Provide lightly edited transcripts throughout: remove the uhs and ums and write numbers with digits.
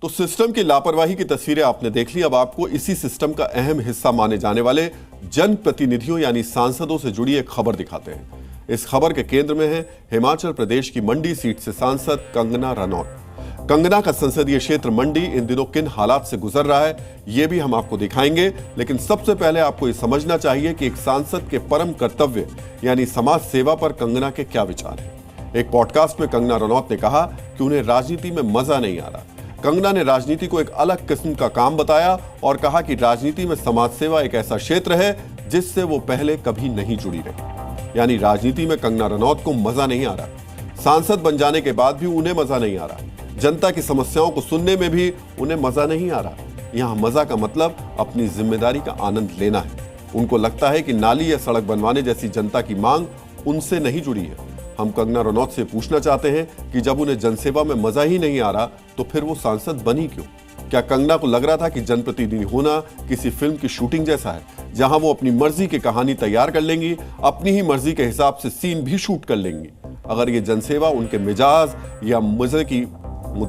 तो सिस्टम की लापरवाही की तस्वीरें आपने देख ली। अब आपको इसी सिस्टम का अहम हिस्सा माने जाने वाले जनप्रतिनिधियों यानी सांसदों से जुड़ी एक खबर दिखाते हैं। इस खबर के केंद्र में है हिमाचल प्रदेश की मंडी सीट से सांसद कंगना रनौत। कंगना का संसदीय क्षेत्र मंडी इन दिनों किन हालात से गुजर रहा है, यह भी हम आपको दिखाएंगे। लेकिन सबसे पहले आपको यह समझना चाहिए कि एक सांसद के परम कर्तव्य यानी समाज सेवा पर कंगना के क्या विचार हैं। एक पॉडकास्ट में कंगना रनौत ने कहा कि उन्हें राजनीति में मजा नहीं आ रहा। कंगना ने राजनीति को एक अलग किस्म का काम बताया और कहा कि राजनीति में समाज सेवा एक ऐसा क्षेत्र है जिससे वो पहले कभी नहीं जुड़ी रही। यानी राजनीति में कंगना रनौत को मजा नहीं आ रहा। सांसद बन जाने के बाद भी उन्हें मजा नहीं आ रहा। जनता की समस्याओं को सुनने में भी उन्हें मजा नहीं आ रहा। यहां मजा का मतलब अपनी जिम्मेदारी का आनंद लेना है। उनको लगता है कि नाली या सड़क बनवाने जैसी जनता की मांग उनसे नहीं जुड़ी है। हम कंगना रनौत से पूछना चाहते हैं कि जब उन्हें जनसेवा में मजा ही नहीं आ रहा तो फिर वो सांसद बनी क्यों? क्या कंगना को लग रहा था कि जनप्रतिनिधि होना किसी फिल्म की शूटिंग जैसा है जहां वो अपनी मर्जी की कहानी तैयार कर लेंगी, अपनी ही मर्जी के हिसाब से सीन भी शूट कर लेंगी? अगर ये जनसेवा उनके मिजाज या मजे की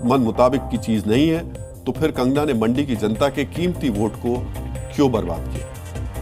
मन मुताबिक की चीज नहीं है तो फिर कंगना ने मंडी की जनता के कीमती वोट को क्यों बर्बाद किया?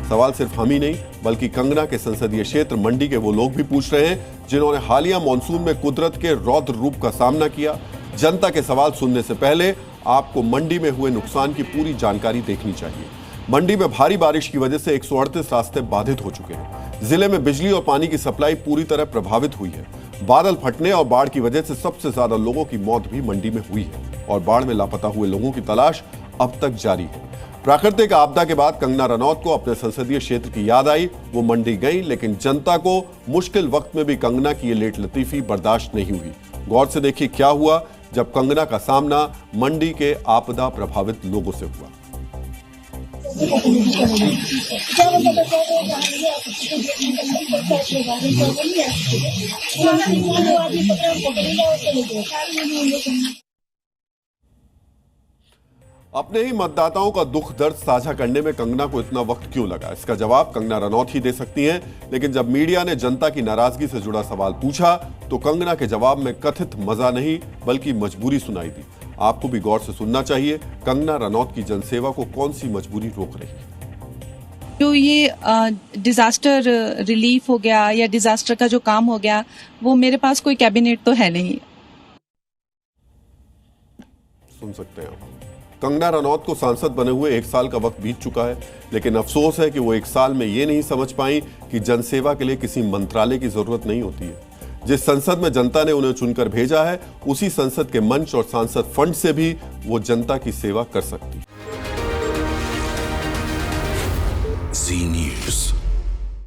सवाल सिर्फ हम ही नहीं बल्कि कंगना के संसदीय क्षेत्र मंडी के वो लोग भी पूछ रहे हैं जिन्होंने हालिया मॉनसून में कुदरत के रौद्र रूप का सामना किया। जनता के सवाल सुनने से पहले आपको मंडी में हुए नुकसान की पूरी जानकारी देखनी चाहिए। मंडी में भारी बारिश की वजह से 138 रास्ते बाधित हो चुके हैं। जिले में बिजली और पानी की सप्लाई पूरी तरह प्रभावित हुई है। बादल फटने और बाढ़ की वजह से सबसे ज्यादा लोगों की मौत भी मंडी में हुई है और बाढ़ में लापता हुए लोगों की तलाश अब तक जारी है। प्राकृतिक आपदा के बाद कंगना रनौत को अपने संसदीय क्षेत्र की याद आई। वो मंडी गई, लेकिन जनता को मुश्किल वक्त में भी कंगना की ये लेट लतीफी बर्दाश्त नहीं हुई। गौर से देखिए क्या हुआ जब कंगना का सामना मंडी के आपदा प्रभावित लोगों से हुआ। अपने ही मतदाताओं का दुख दर्द साझा करने में कंगना को इतना वक्त क्यों लगा? इसका जवाब कंगना रनौत ही दे सकती हैं। लेकिन जब मीडिया ने जनता की नाराजगी से जुड़ा सवाल पूछा तो कंगना के जवाब में कथित मजा नहीं बल्कि मजबूरी सुनाई दी। आपको भी गौर से सुनना चाहिए। कंगना रनौत की जनसेवा को कौन सी मजबूरी रोक रही है? जो ये डिजास्टर रिलीफ हो गया या डिजास्टर का जो काम हो गया, वो मेरे पास कोई कैबिनेट तो है नहीं। सुन सकते हैं आप। कंगना रनौत को सांसद बने हुए 1 साल का वक्त बीत चुका है, लेकिन अफसोस है कि वो 1 साल में ये नहीं समझ पाई कि जनसेवा के लिए किसी मंत्रालय की जरूरत नहीं होती है। जिस संसद में जनता ने उन्हें चुनकर भेजा है उसी संसद के मंच और सांसद फंड से भी वो जनता की सेवा कर सकती है। Zee News.